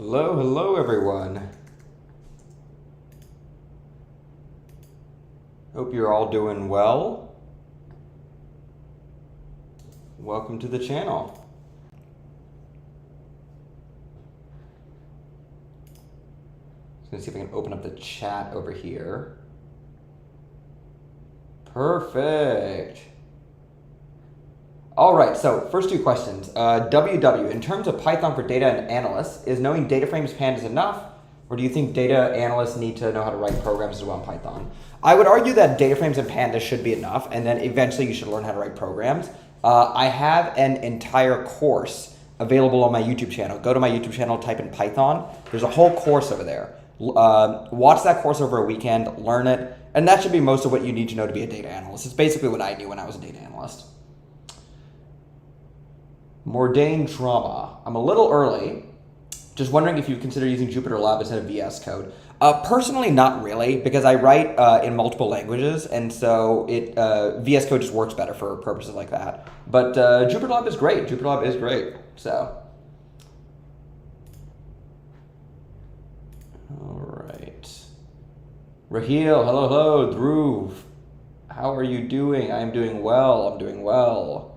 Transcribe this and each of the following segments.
Hello everyone. Hope you're all doing well. Welcome to the channel. Just gonna see if I can open up the chat over here. Perfect. All right, so first two questions. WW, in terms of Python for data and analysts, is knowing data frames pandas enough, or do you think data analysts need to know how to write programs as well in Python? I would argue that data frames and pandas should be enough, and then eventually you should learn how to write programs. I have an entire course available on my YouTube channel. Go to my YouTube channel, type in Python. There's a whole course over there. Watch that course over a weekend, learn it, and that should be most of what you need to know to be a data analyst. It's basically what I knew when I was a data analyst. Mordain Drama. I'm a little early. Just wondering if you consider using Jupyter Lab instead of VS Code. Personally, not really, because I write in multiple languages, and so VS Code just works better for purposes like that. But Jupyter Lab is great. Jupyter Lab is great. So, all right. Raheel, hello. Dhruv, how are you doing? I'm doing well. I'm doing well.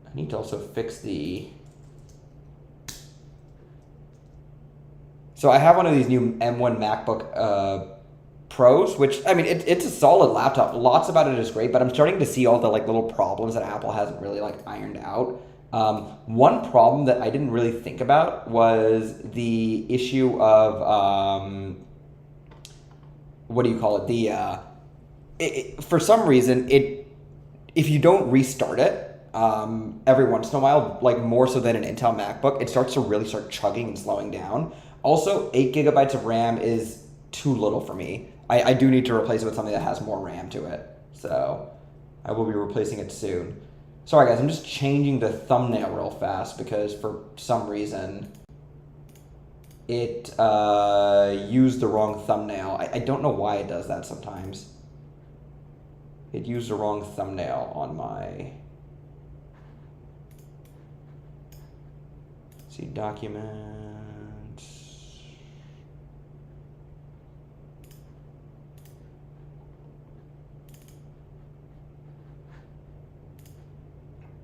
I need to also fix the... So I have one of these new M1 MacBook Pros, which, I mean, it's a solid laptop. Lots about it is great, but I'm starting to see all the little problems that Apple hasn't really ironed out. One problem that I didn't really think about was the issue of, what do you call it? For some reason, if you don't restart it, every once in a while, more so than an Intel MacBook, it starts to really start chugging and slowing down. Also, 8 gigabytes of RAM is too little for me. I do need to replace it with something that has more RAM to it. So I will be replacing it soon. Sorry guys, I'm just changing the thumbnail real fast because for some reason it used the wrong thumbnail. I don't know why it does that sometimes. It used the wrong thumbnail on my... See, documents.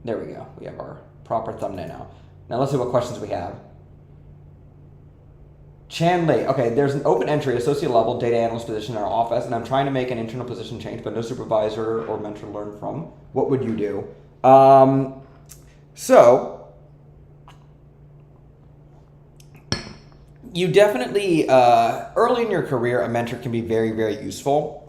There we go. We have our proper thumbnail now. Now let's see what questions we have. Chanley, okay, there's an open entry, associate level data analyst position in our office, and I'm trying to make an internal position change, but no supervisor or mentor to learn from. What would you do? So, you definitely, early in your career, a mentor can be very, very useful.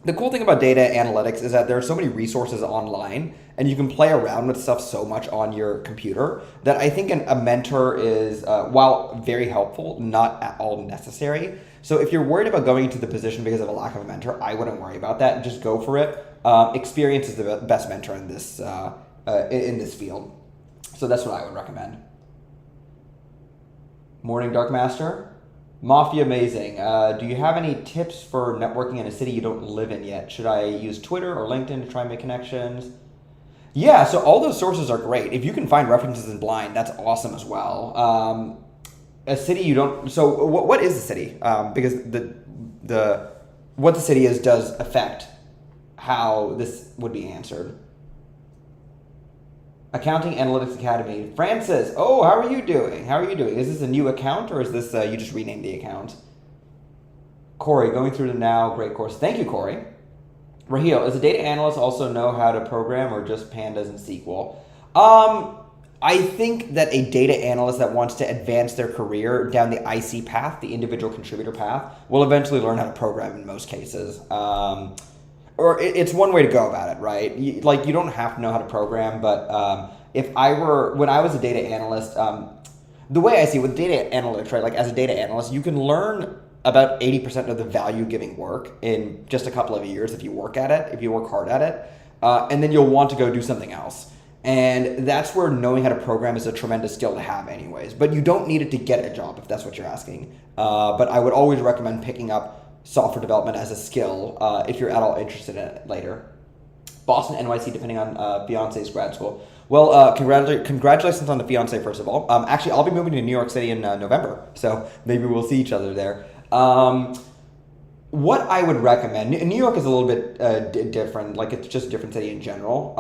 The cool thing about data analytics is that there are so many resources online, and you can play around with stuff so much on your computer that I think a mentor is, while very helpful, not at all necessary. So if you're worried about going into the position because of a lack of a mentor, I wouldn't worry about that. Just go for it. Experience is the best mentor in this field. So that's what I would recommend. Morning, Dark Master. Mafia Amazing. Do you have any tips for networking in a city you don't live in yet? Should I use Twitter or LinkedIn to try and make connections? Yeah, so all those sources are great. If you can find references in Blind, that's awesome as well. A city you don't... So what is the city? Because what the city is does affect how this would be answered. Accounting Analytics Academy. Francis, oh, how are you doing? How are you doing? Is this a new account or is this you just renamed the account? Corey, going through the now, great course. Thank you, Corey. Raheel, is a data analyst also know how to program or just pandas and SQL? I think that a data analyst that wants to advance their career down the IC path, the individual contributor path, will eventually learn how to program in most cases. Or it's one way to go about it, right? You don't have to know how to program, but when I was a data analyst, the way I see it with data analytics, right? As a data analyst, you can learn about 80% of the value-giving work in just a couple of years if you work at it, if you work hard at it, and then you'll want to go do something else. And that's where knowing how to program is a tremendous skill to have anyways. But you don't need it to get a job if that's what you're asking. But I would always recommend picking up software development as a skill if you're at all interested in it later. Boston, NYC, depending on Beyonce's grad school. Well, congratulations on the fiance, first of all. Actually, I'll be moving to New York City in November, so maybe we'll see each other there. What I would recommend, New York is a little bit different, like it's just a different city in general.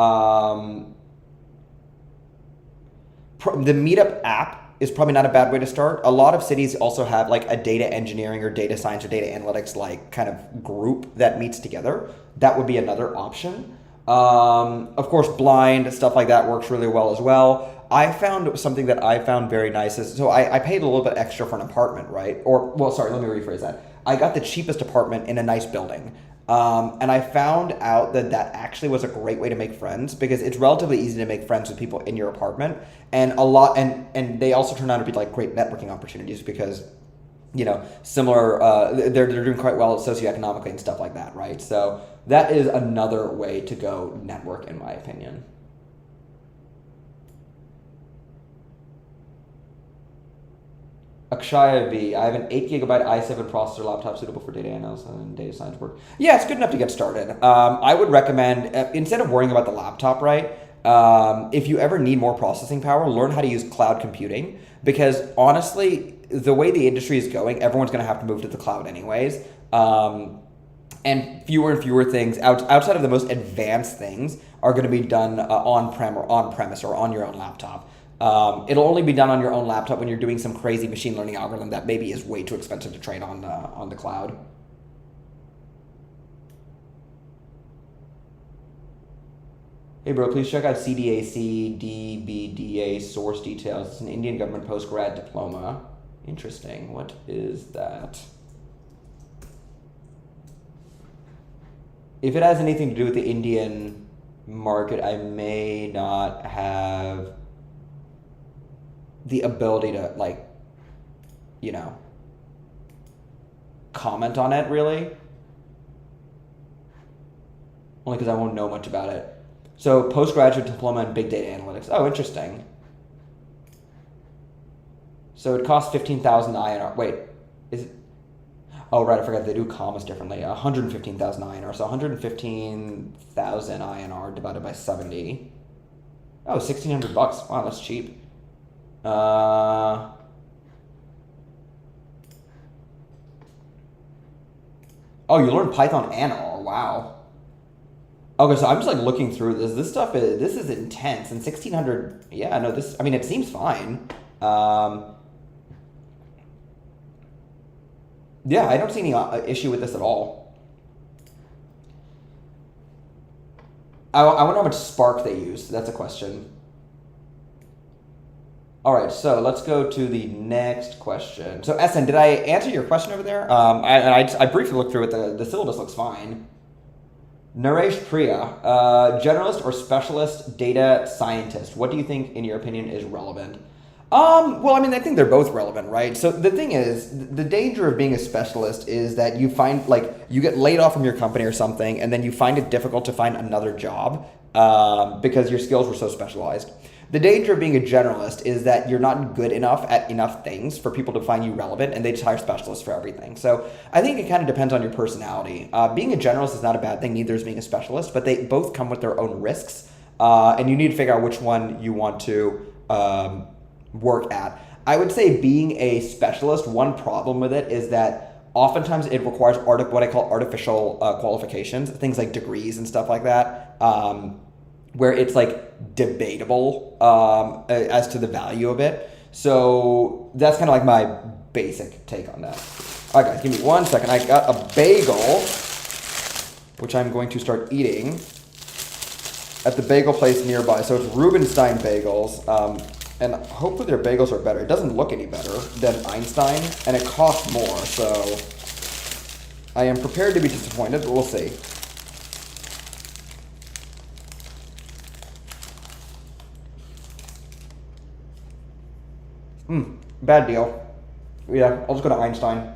The Meetup app is probably not a bad way to start. A lot of cities also have like a data engineering or data science or data analytics like kind of group that meets together. That would be another option. Of course, blind stuff like that works really well as well. I found something that I found very nice is so I paid a little bit extra for an apartment, right? Or well, sorry, let me rephrase that. I got the cheapest apartment in a nice building. And I found out that that actually was a great way to make friends because it's relatively easy to make friends with people in your apartment, and and they also turn out to be like great networking opportunities because similar they're doing quite well socioeconomically and stuff like that, right? So that is another way to go network, in my opinion. Akshaya V. I have an 8 gigabyte i7 processor laptop suitable for data analysis and data science work. Yeah, it's good enough to get started. I would recommend, instead of worrying about the laptop, right? If you ever need more processing power, learn how to use cloud computing because honestly, the way the industry is going, everyone's going to have to move to the cloud anyways. And fewer things outside of the most advanced things are going to be done on-prem or on-premise or on your own laptop. It'll only be done on your own laptop when you're doing some crazy machine learning algorithm that maybe is way too expensive to train on the cloud. Hey bro, please check out CDAC DBDA source details. It's an Indian government post-grad diploma. Interesting. What is that? If it has anything to do with the Indian market, I may not have the ability to comment on it really, only because I won't know much about it. So postgraduate diploma in big data analytics. Oh, interesting. So it costs 15,000 INR. Wait, is it? Oh, right, I forgot they do commas differently. 115,000 INR, so 115,000 INR divided by 70. Oh, 1,600 bucks. Wow, that's cheap. Oh, you learn Python and R. Wow. Okay, so I'm just like looking through this. This is intense. And 1,600. Yeah, no, this. I mean, it seems fine. Yeah, I don't see any issue with this at all. I wonder how much Spark they use. That's a question. All right, so let's go to the next question. So, Essen, did I answer your question over there? I briefly looked through it. The syllabus looks fine. Naresh Priya, generalist or specialist data scientist. What do you think, in your opinion, is relevant? Well, I mean, I think they're both relevant, right? So the thing is, the danger of being a specialist is that you find, like, you get laid off from your company or something, and then you find it difficult to find another job because your skills were so specialized. The danger of being a generalist is that you're not good enough at enough things for people to find you relevant, and they just hire specialists for everything. So I think it kind of depends on your personality. Being a generalist is not a bad thing, neither is being a specialist, but they both come with their own risks, and you need to figure out which one you want to work at. I would say being a specialist, one problem with it is that oftentimes it requires what I call artificial qualifications, things like degrees and stuff like that, where it's like debatable as to the value of it. So that's kind of like my basic take on that. All right, guys, give me 1 second. I got a bagel, which I'm going to start eating at the bagel place nearby. So it's Rubenstein Bagels. And hopefully their bagels are better. It doesn't look any better than Einstein, and it costs more, so I am prepared to be disappointed, but we'll see. Bad deal. Yeah, I'll just go to Einstein.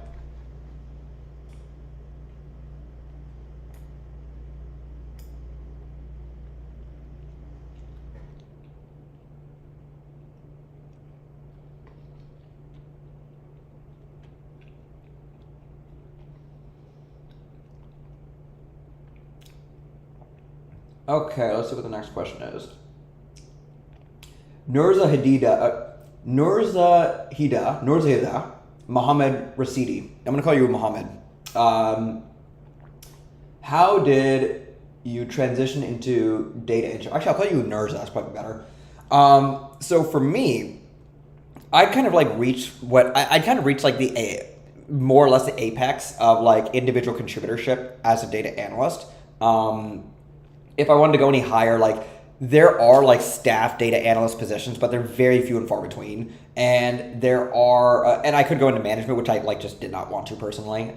Okay, let's see what the next question is. Nurzahida Mohammed Rasidi. I'm going to call you Mohammed. How did you transition into data engineering? Actually, I'll call you Nurza. That's probably better. So for me, I kind of like reached I kind of reached like more or less the apex of like individual contributorship as a data analyst. If I wanted to go any higher, like there are like staff data analyst positions, but they're very few and far between. And there are, and I could go into management, which I like just did not want to personally,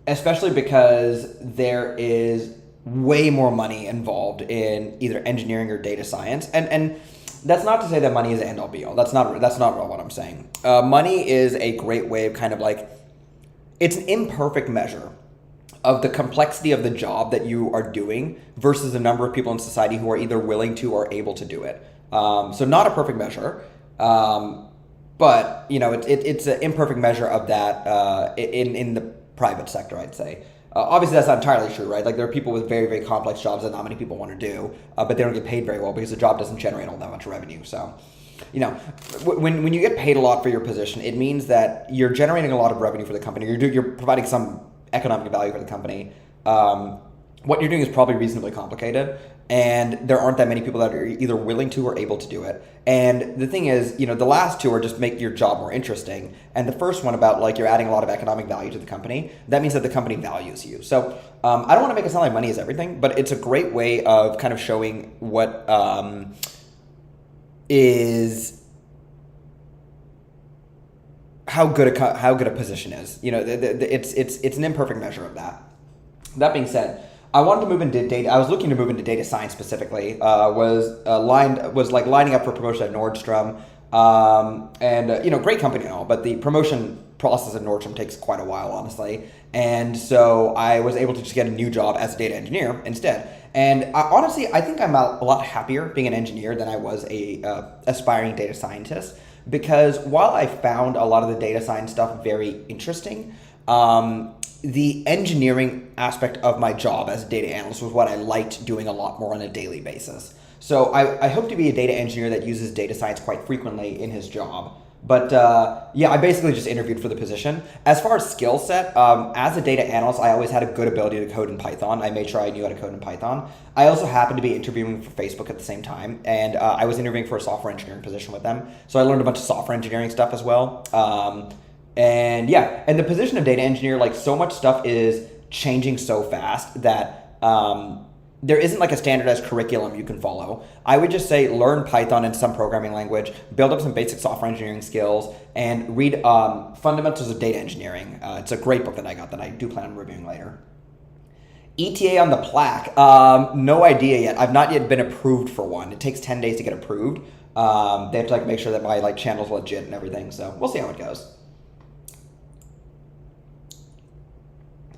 especially because there is way more money involved in either engineering or data science. And that's not to say that money is the end all be all. That's not what I'm saying. Money is a great way of kind of like, it's an imperfect measure of the complexity of the job that you are doing versus the number of people in society who are either willing to or able to do it. So not a perfect measure, but you know, it's an imperfect measure of that in the private sector, I'd say. Obviously, that's not entirely true, right? Like there are people with very, very complex jobs that not many people want to do, but they don't get paid very well because the job doesn't generate all that much revenue. So, you know, when you get paid a lot for your position, it means that you're generating a lot of revenue for the company. You're providing some economic value for the company. What you're doing is probably reasonably complicated, and there aren't that many people that are either willing to or able to do it. And the thing is, you know, the last two are just make your job more interesting, and the first one about like you're adding a lot of economic value to the company. That means that the company values you. So I don't want to make it sound like money is everything, but it's a great way of kind of showing what is how good a position is. You know, it's an imperfect measure of that. That being said, I wanted to move into data. I was looking to move into data science specifically. Was lining up for promotion at Nordstrom, and you know, great company and all, but the promotion process at Nordstrom takes quite a while, honestly. And so I was able to just get a new job as a data engineer instead. And honestly, I think I'm a lot happier being an engineer than I was a aspiring data scientist, because while I found a lot of the data science stuff very interesting, the engineering aspect of my job as a data analyst was what I liked doing a lot more on a daily basis. So I hope to be a data engineer that uses data science quite frequently in his job. But yeah, I basically just interviewed for the position. As far as skill set, as a data analyst, I always had a good ability to code in Python. I made sure I knew how to code in Python. I also happened to be interviewing for Facebook at the same time, and I was interviewing for a software engineering position with them. So I learned a bunch of software engineering stuff as well. And yeah, and the position of data engineer, like so much stuff is changing so fast that there isn't like a standardized curriculum you can follow. I would just say learn Python and some programming language, build up some basic software engineering skills, and read Fundamentals of Data Engineering. It's a great book that I got that I do plan on reviewing later. ETA on the plaque, no idea yet. I've not yet been approved for one. It takes 10 days to get approved. They have to like make sure that my like channel's legit and everything, so we'll see how it goes.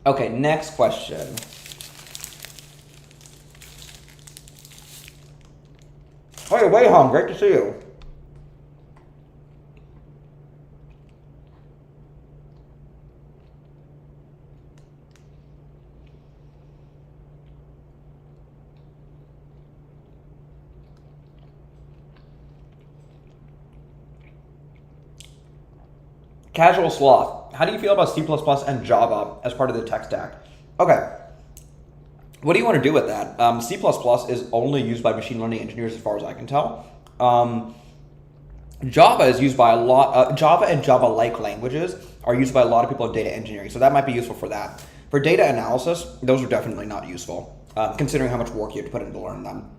Okay, next question. Oh, you're way home. Great to see you. Casual sloth. How do you feel about C++ and Java as part of the tech stack? Okay. What do you want to do with that? C++ is only used by machine learning engineers as far as I can tell. Java is used by a lot, Java and Java-like languages are used by a lot of people in data engineering, so that might be useful for that. For data analysis, those are definitely not useful, considering how much work you have to put in to learn them.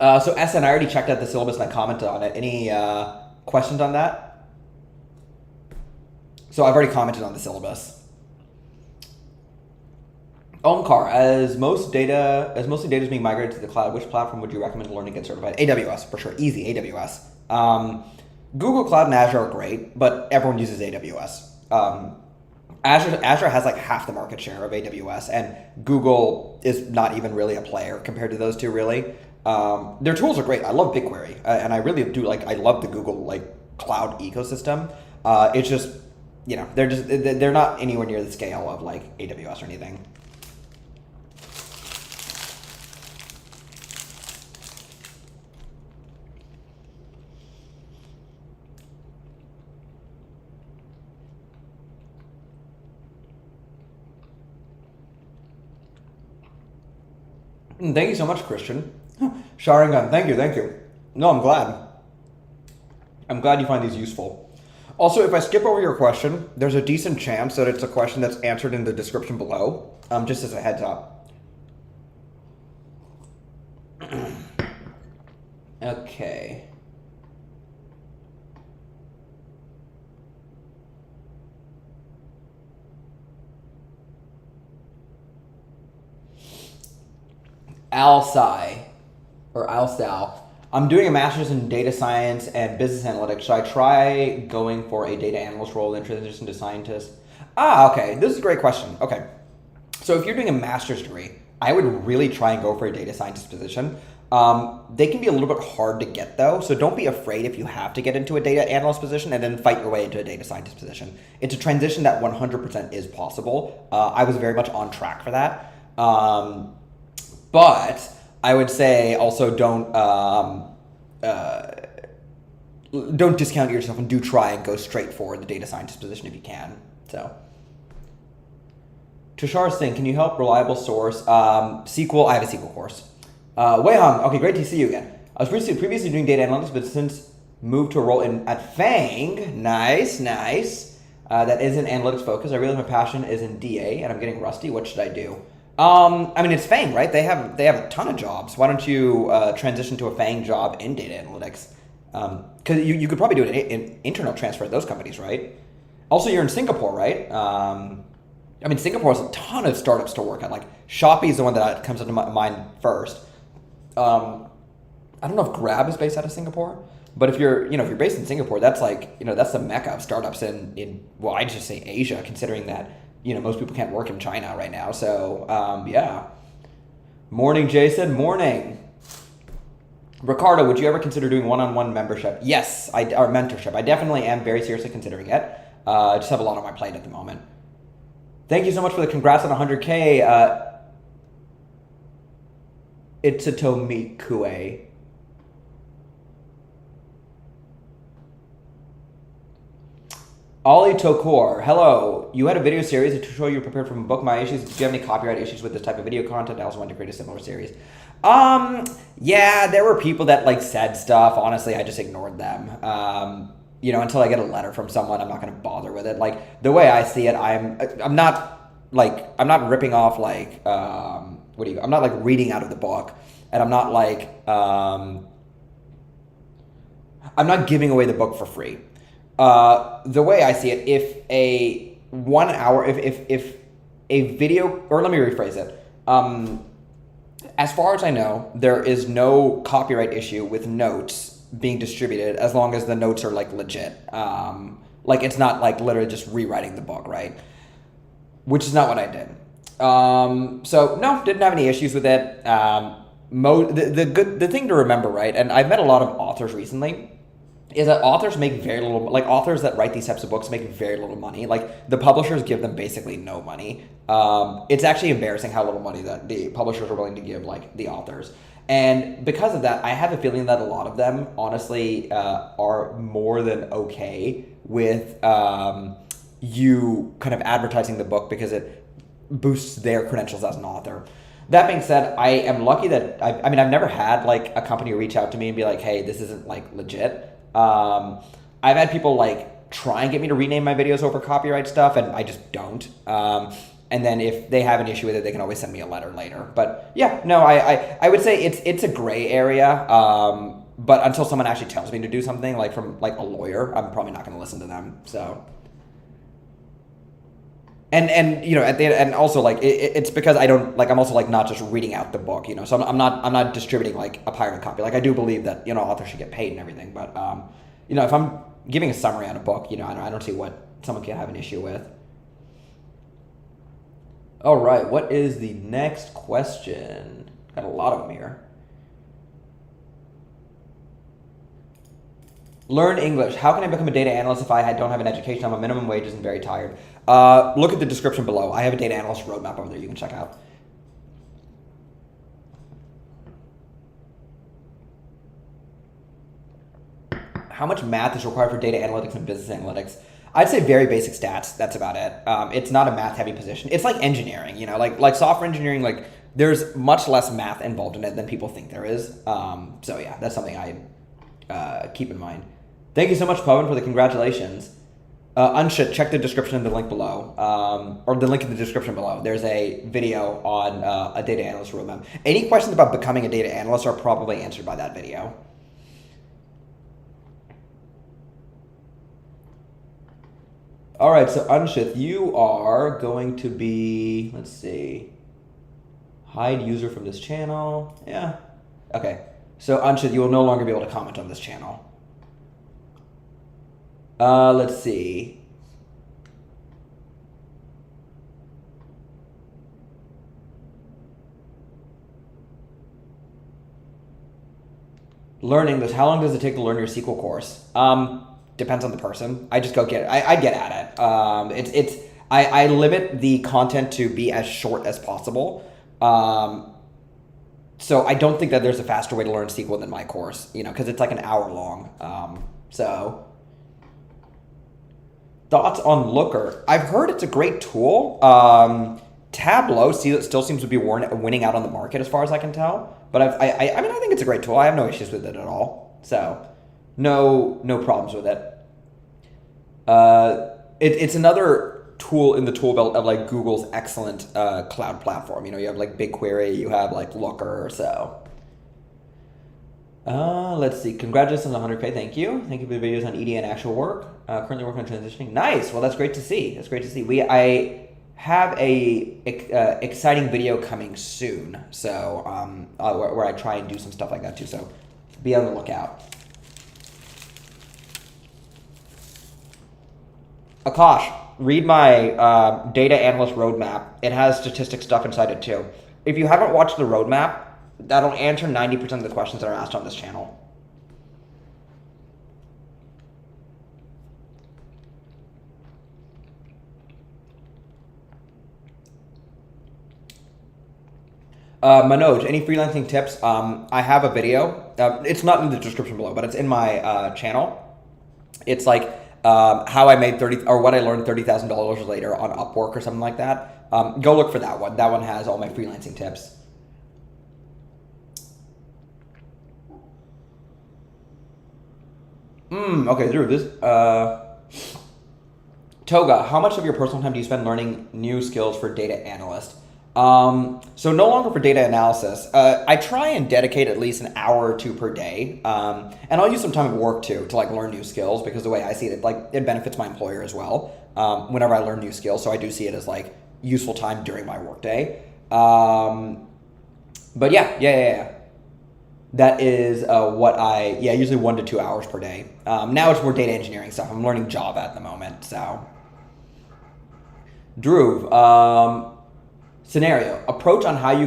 So SN, I already checked out the syllabus and I commented on it. Any questions on that? So I've already commented on the syllabus. Omkar, as mostly data is being migrated to the cloud, which platform would you recommend to learn to get certified? AWS, for sure. Easy, AWS. Google Cloud and Azure are great, but everyone uses AWS. Azure has like half the market share of AWS, and Google is not even really a player compared to those two, really. Their tools are great. I love BigQuery, and I really do I love the Google like cloud ecosystem. It's just, you know, they're not anywhere near the scale of like AWS or anything. Thank you so much, Christian. Sharingan, thank you, thank you. No, I'm glad. I'm glad you find these useful. Also, if I skip over your question, there's a decent chance that it's a question that's answered in the description below, just as a heads up. Okay. Alsai, or Alsal. I'm doing a master's in data science and business analytics. Should I try going for a data analyst role and transition to scientist? Okay. This is a great question. Okay. So if you're doing a master's degree, I would really try and go for a data scientist position. They can be a little bit hard to get though, so don't be afraid if you have to get into a data analyst position and then fight your way into a data scientist position. It's a transition that 100% is possible. I was very much on track for that. But I would say also don't discount yourself and do try and go straight for the data scientist position if you can. So, Tushar Singh, can you help reliable source SQL? I have a SQL course. Wei Hong, okay, great to see you again. I was previously doing data analytics, but since moved to a role at Fang, nice. That isn't analytics focused. I realize my passion is in DA, and I'm getting rusty. What should I do? I mean, it's Fang, right? They have a ton of jobs. Why don't you transition to a Fang job in data analytics? Because you could probably do an internal transfer at those companies, right? Also, you're in Singapore, right? I mean, Singapore has a ton of startups to work at. Like Shopee is the one that comes into my mind first. I don't know if Grab is based out of Singapore, but if you're based in Singapore, that's like, that's the mecca of startups in well, I'd just say Asia, considering that, most people can't work in China right now. So, yeah. Morning, Jason. Morning. Ricardo, would you ever consider doing one-on-one membership? Yes, or mentorship. I definitely am very seriously considering it. I just have a lot on my plate at the moment. Thank you so much for the congrats on 100K. Itsutomi Kue. Ollie Tokor, hello. You had a video series to show you prepared from a book. My issues. Do you have any copyright issues with this type of video content? I also want to create a similar series. Yeah, there were people that said stuff. Honestly, I just ignored them. Until I get a letter from someone, I'm not going to bother with it. Like the way I see it, I'm not ripping off I'm not reading out of the book, and I'm not I'm not giving away the book for free. The way I see it, if a 1 hour, if a video, or let me rephrase it. As far as I know, there is no copyright issue with notes being distributed as long as the notes are legit. It's not literally just rewriting the book, right? Which is not what I did. So no, didn't have any issues with it. The thing to remember, right? And I've met a lot of authors recently, is that authors make very little, authors that write these types of books make very little money. The publishers give them basically no money. It's actually embarrassing how little money that the publishers are willing to give the authors. And because of that, I have a feeling that a lot of them honestly are more than okay with you kind of advertising the book because it boosts their credentials as an author. That being said, I am lucky that I've never had a company reach out to me and be like, hey, this isn't legit. I've had people try and get me to rename my videos over copyright stuff, and I just don't. And then if they have an issue with it, they can always send me a letter later. But yeah, no, I would say it's a gray area. But until someone actually tells me to do something from a lawyer, I'm probably not going to listen to them. So. And at the end, and also it's because I don't I'm also not just reading out the book, so I'm not distributing a pirate copy. I do believe that authors should get paid and everything, but if I'm giving a summary on a book, I don't see what someone can have an issue with. All right, what is the next question? Got a lot of them here. Learn English. How can I become a data analyst if I don't have an education? I'm on minimum wages and very tired. Look at the description below. I have a data analyst roadmap over there you can check out. How much math is required for data analytics and business analytics? I'd say very basic stats. That's about it. It's not a math heavy position. It's like engineering, like software engineering, there's much less math involved in it than people think there is. So yeah, that's something I keep in mind. Thank you so much, Pawan, for the congratulations. Unshit, check the description and the link below, or the link in the description below. There's a video on a data analyst roadmap. Any questions about becoming a data analyst are probably answered by that video. All right, so Unshith, you are going to be, let's see, hide user from this channel. Yeah, okay. So Unshith, you will no longer be able to comment on this channel. Let's see. Learning this. How long does it take to learn your SQL course? Depends on the person. I just go get it. I get at it. I limit the content to be as short as possible. So I don't think that there's a faster way to learn SQL than my course, because it's like an hour long. So thoughts on Looker? I've heard it's a great tool. Tableau still seems to be winning out on the market as far as I can tell. But I mean, I think it's a great tool. I have no issues with it at all. So no problems with it. It's another tool in the tool belt of like Google's excellent cloud platform. You have like BigQuery, you have like Looker. So let's see. Congratulations on 100K. Thank you. Thank you for the videos on ED and actual work. Currently working on transitioning. Nice. Well, that's great to see. I have a exciting video coming soon. So where I try and do some stuff like that too. So be on the lookout. Akash, read my data analyst roadmap. It has statistics stuff inside it too. If you haven't watched the roadmap, that'll answer 90% of the questions that are asked on this channel. Manoj, any freelancing tips? I have a video. It's not in the description below, but it's in my channel. It's like how I made what I learned $30,000 later on Upwork or something like that. Go look for that one. That one has all my freelancing tips. Okay, Drew, Toga, how much of your personal time do you spend learning new skills for data analyst? So no longer for data analysis. I try and dedicate at least an hour or two per day. And I'll use some time at work too to like learn new skills, because the way I see it, it benefits my employer as well. Whenever I learn new skills. So I do see it as like useful time during my workday. But yeah. That is what usually 1 to 2 hours per day. Now it's more data engineering stuff. I'm learning Java at the moment, so. Drew, scenario, approach on how you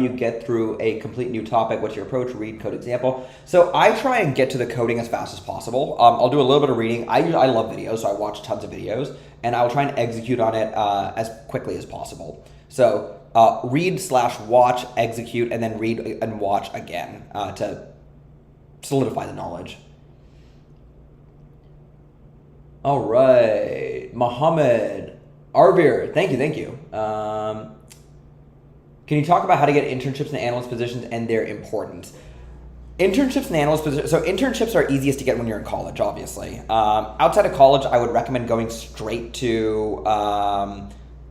get through a complete new topic. What's your approach? Read code example. So I try and get to the coding as fast as possible. I'll do a little bit of reading. I love videos, so I watch tons of videos, and I'll try and execute on it as quickly as possible. So read/watch, execute, and then read and watch again to solidify the knowledge. All right, Mohammed Arvir, thank you. Can you talk about how to get internships in analyst positions and their importance? Internships in analyst positions. So internships are easiest to get when you're in college, obviously. Outside of college, I would recommend going straight to.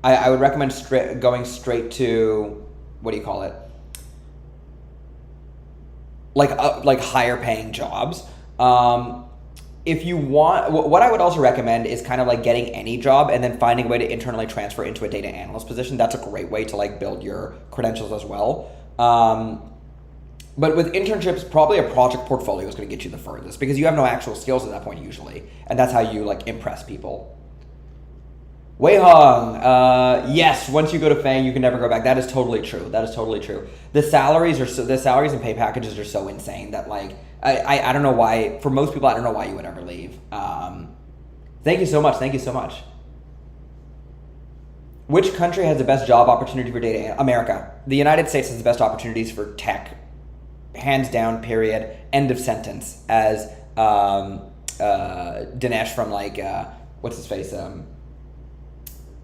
I would recommend going straight to, what do you call it? Like higher paying jobs. If you want, what I would also recommend is kind of like getting any job and then finding a way to internally transfer into a data analyst position. That's a great way to like build your credentials as well. But with internships, probably a project portfolio is going to get you the furthest, because you have no actual skills at that point usually, and that's how you like impress people. Wei Hong, yes, once you go to FANG, you can never go back. That is totally true. The salaries and pay packages are so insane that like, I don't know why, for most people, I don't know why you would ever leave. Thank you so much. Which country has the best job opportunity for data? America. The United States has the best opportunities for tech. Hands down, period. End of sentence. As Dinesh from like, what's his face?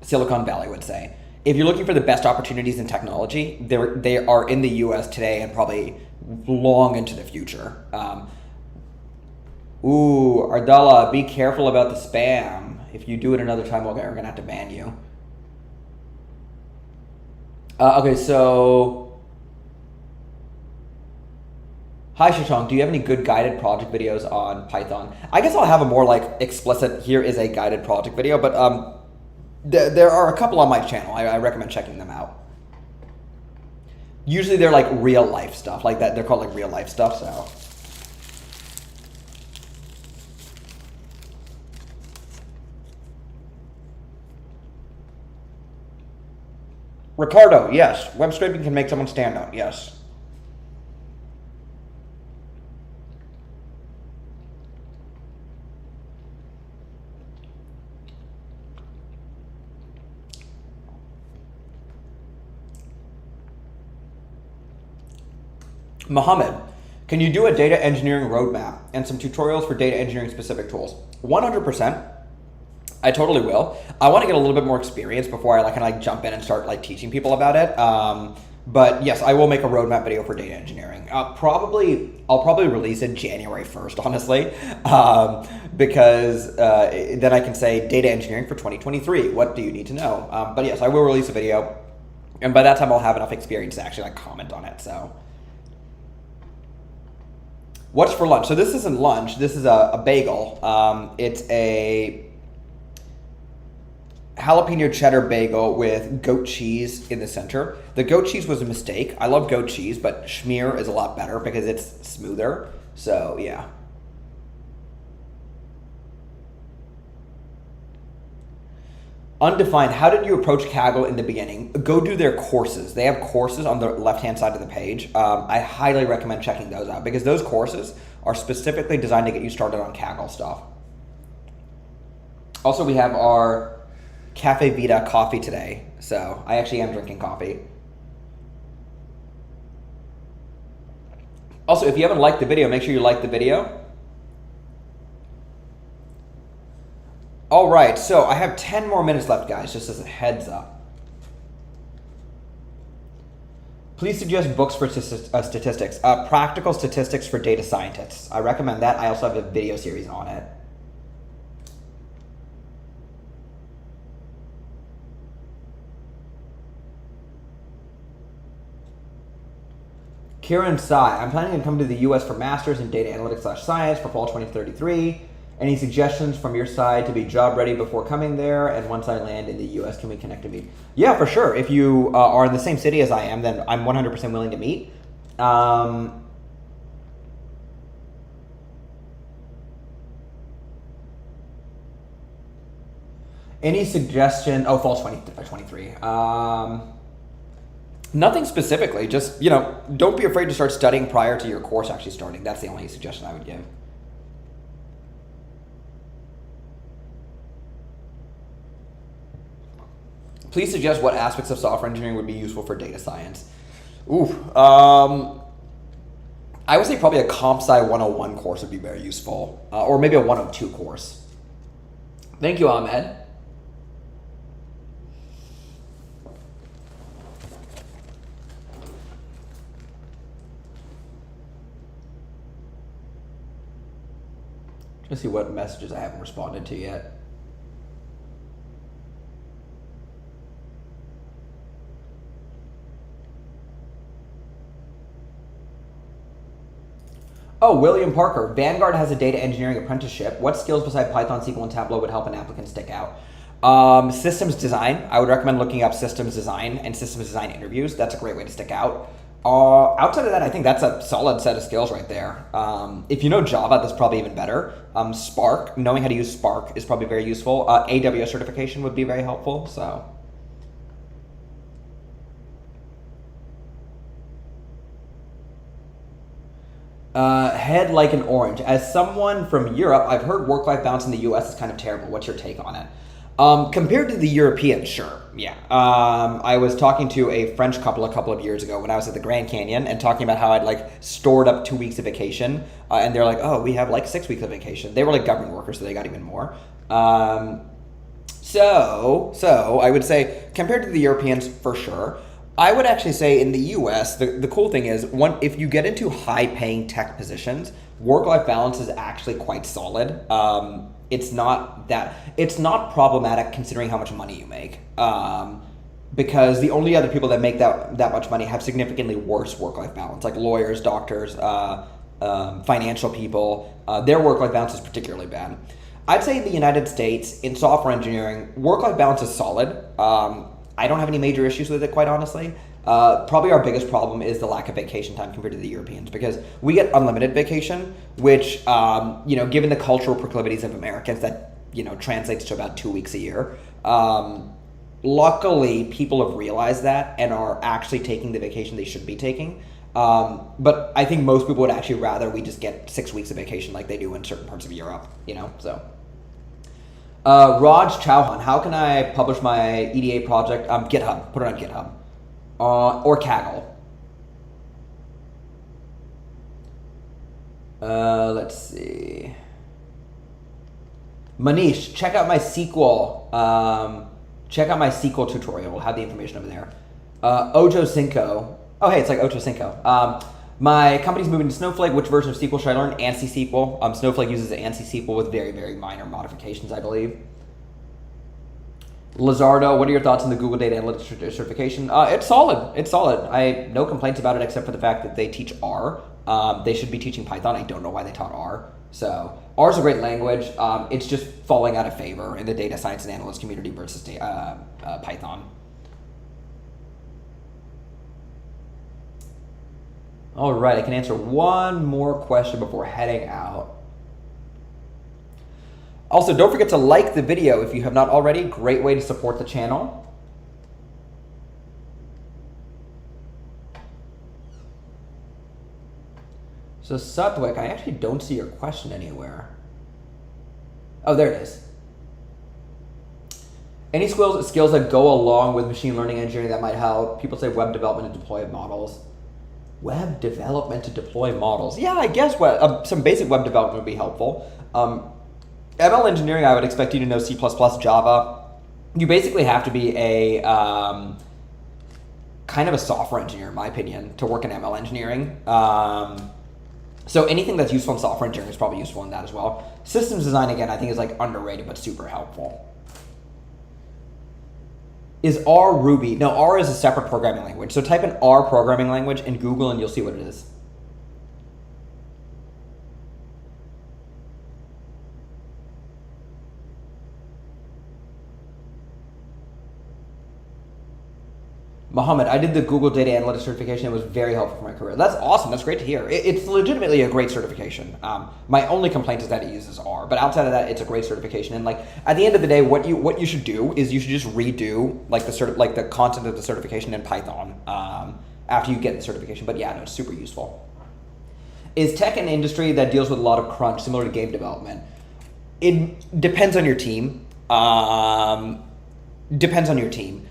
Silicon Valley would say. If you're looking for the best opportunities in technology, they are in the US today and probably long into the future. Ardala, be careful about the spam. If you do it another time, okay, we're going to have to ban you. Okay, so... Hi, Shishong. Do you have any good guided project videos on Python? I guess I'll have a more like explicit, here is a guided project video, but there are a couple on my channel. I recommend checking them out. Usually they're like real life stuff, like that. They're called like real life stuff, so... Ricardo, yes. Web scraping can make someone stand out, yes. Mohammed, can you do a data engineering roadmap and some tutorials for data engineering specific tools? 100%. I totally will. I want to get a little bit more experience before I can jump in and start like teaching people about it. But yes, I will make a roadmap video for data engineering. I'll probably release it January 1st, honestly, because then I can say data engineering for 2023. What do you need to know? But yes, I will release a video, and by that time I'll have enough experience to actually comment on it. So, what's for lunch? So this isn't lunch. This is a bagel. It's a jalapeno cheddar bagel with goat cheese in the center. The goat cheese was a mistake. I love goat cheese, but schmear is a lot better because it's smoother. So yeah. Undefined, how did you approach Kaggle in the beginning? Go do their courses. They have courses on the left-hand side of the page. I highly recommend checking those out because those courses are specifically designed to get you started on Kaggle stuff. Also, we have our Cafe Vita coffee today, so I actually am drinking coffee. Also, if you haven't liked the video, make sure you like the video. All right, so I have 10 more minutes left, guys, just as a heads up. Please suggest books for statistics. Practical Statistics for Data Scientists. I recommend that. I also have a video series on it. Kieran Sai, I'm planning to come to the US for Masters in Data Analytics/Science for fall 2033. Any suggestions from your side to be job ready before coming there? And once I land in the US, can we connect to meet? Yeah, for sure. If you are in the same city as I am, then I'm 100% willing to meet. Any suggestion? Oh, fall 2023. Nothing specifically, just, don't be afraid to start studying prior to your course actually starting. That's the only suggestion I would give. Please suggest what aspects of software engineering would be useful for data science. I would say probably a Comp Sci 101 course would be very useful, or maybe a 102 course. Thank you, Ahmed. Let's see what messages I haven't responded to yet. Oh, William Parker. Vanguard has a data engineering apprenticeship. What skills beside Python, SQL, and Tableau would help an applicant stick out? Systems design. I would recommend looking up systems design and systems design interviews. That's a great way to stick out. Outside of that, I think that's a solid set of skills right there. If you know Java, that's probably even better. Spark, knowing how to use Spark is probably very useful. AWS certification would be very helpful. So, head like an orange. As someone from Europe, I've heard work-life balance in the US is kind of terrible. What's your take on it? Compared to the Europeans, sure, yeah. I was talking to a French couple a couple of years ago when I was at the Grand Canyon and talking about how I'd stored up 2 weeks of vacation, and they're like, oh, we have 6 weeks of vacation. They were government workers, so they got even more. So I would say compared to the Europeans, for sure. I would actually say in the U.S. the cool thing is if you get into high-paying tech positions, work-life balance is actually quite solid. It's not problematic considering how much money you make. Because the only other people that make that much money have significantly worse work-life balance, like lawyers, doctors, financial people. Their work-life balance is particularly bad. I'd say in the United States, in software engineering, work-life balance is solid. I don't have any major issues with it, quite honestly. Probably our biggest problem is the lack of vacation time compared to the Europeans, because we get unlimited vacation, which, given the cultural proclivities of Americans, that, translates to about 2 weeks a year. Luckily, people have realized that and are actually taking the vacation they should be taking. But I think most people would actually rather we just get 6 weeks of vacation like they do in certain parts of Europe, so. Raj Chauhan, how can I publish my EDA project? GitHub, put it on GitHub. Or Kaggle. Let's see. Manish, check out my SQL. Tutorial. We'll have the information over there. Ojo Cinco. Oh, hey, it's like Ocho Cinco. My company's moving to Snowflake. Which version of SQL should I learn? ANSI SQL. Snowflake uses ANSI SQL with very, very minor modifications, I believe. Lizardo, what are your thoughts on the Google Data Analyst certification? It's solid. It's solid. I have no complaints about it except for the fact that they teach R. They should be teaching Python. I don't know why they taught R. So R is a great language. It's just falling out of favor in the data science and analyst community versus Python. All right, I can answer one more question before heading out. Also, don't forget to like the video if you have not already. Great way to support the channel. So Satwik, I actually don't see your question anywhere. Oh, there it is. Any skills that go along with machine learning engineering that might help? People say web development and deploy models. Web development to deploy models. Yeah, I guess some basic web development would be helpful. ML engineering, I would expect you to know C++, Java. You basically have to be a kind of a software engineer, in my opinion, to work in ML engineering. So anything that's useful in software engineering is probably useful in that as well. Systems design, again, I think is like underrated but super helpful. Is R Ruby? No, R is a separate programming language. So type in R programming language in Google and you'll see what it is. Mohammed, I did the Google Data Analyst certification. It was very helpful for my career. That's awesome. That's great to hear. It's legitimately a great certification. My only complaint is that it uses R, but outside of that, it's a great certification. And like at the end of the day, what you should do is you should just redo like the content of the certification in Python after you get the certification. But yeah, no, it's super useful. Is tech an industry that deals with a lot of crunch, similar to game development? It depends on your team. Depends on your team.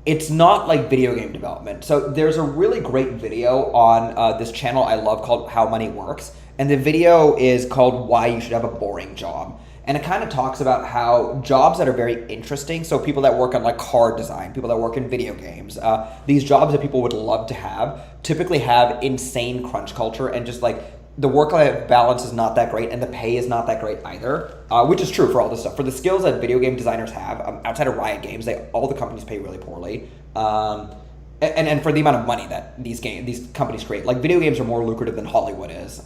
It's not like video game development. So there's a really great video on this channel I love called How Money Works. And the video is called Why You Should Have a Boring Job. And it kind of talks about how jobs that are very interesting, so people that work on like car design, people that work in video games, these jobs that people would love to have, typically have insane crunch culture and just like the work-life balance is not that great and the pay is not that great either, which is true for all this stuff. For the skills that video game designers have, outside of Riot Games, all the companies pay really poorly. And for the amount of money that these companies create. Like video games are more lucrative than Hollywood is.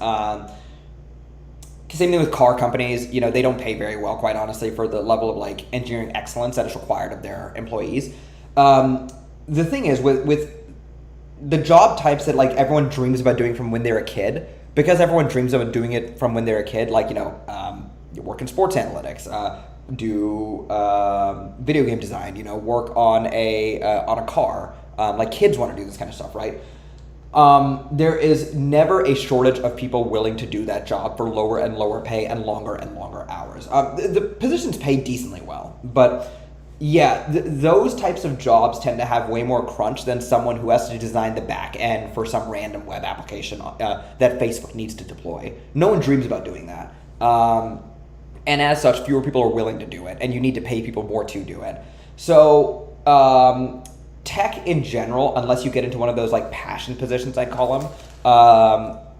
Same thing with car companies, they don't pay very well, quite honestly, for the level of like engineering excellence that is required of their employees. The thing is with the job types that like everyone dreams about doing from when they're a kid, because everyone dreams of doing it from when they're a kid, like, you work in sports analytics, do video game design, work on a car. Like kids want to do this kind of stuff, right? There is never a shortage of people willing to do that job for lower and lower pay and longer hours. The positions pay decently well, but yeah, those types of jobs tend to have way more crunch than someone who has to design the back end for some random web application that Facebook needs to deploy. No one dreams about doing that. and as such, fewer people are willing to do it, and you need to pay people more to do it. So tech in general, unless you get into one of those like passion positions, I call them,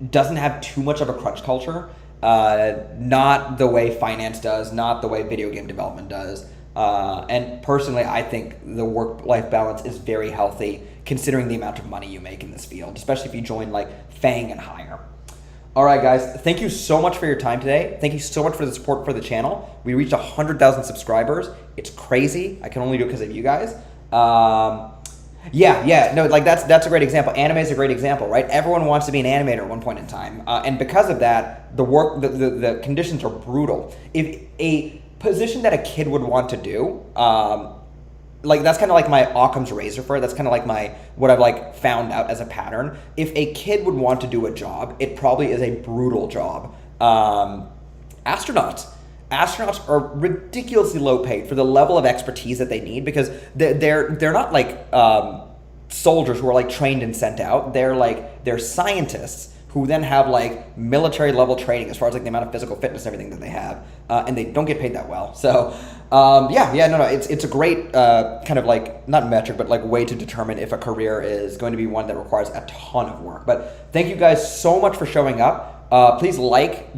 doesn't have too much of a crunch culture. Not the way finance does, not the way video game development does. And personally, I think the work-life balance is very healthy considering the amount of money you make in this field, especially if you join like FANG and higher. All right, guys, thank you so much for your time today. Thank you so much for the support for the channel. We reached 100,000 subscribers. It's crazy. I can only do it because of you guys. No, like that's a great example. Anime is a great example, right? Everyone wants to be an animator at one point in time, and because of that, the conditions are brutal. If a position that a kid would want to do, like that's kind of like my Occam's razor for it. That's kind of like what I've like found out as a pattern. If a kid would want to do a job, it probably is a brutal job. Astronauts are ridiculously low paid for the level of expertise that they need, because they're not like soldiers who are like trained and sent out. They're scientists who then have like military level training as far as like the amount of physical fitness and everything that they have, and they don't get paid that well. So it's a great kind of like, not metric, but like way to determine if a career is going to be one that requires a ton of work. But thank you guys so much for showing up. Please like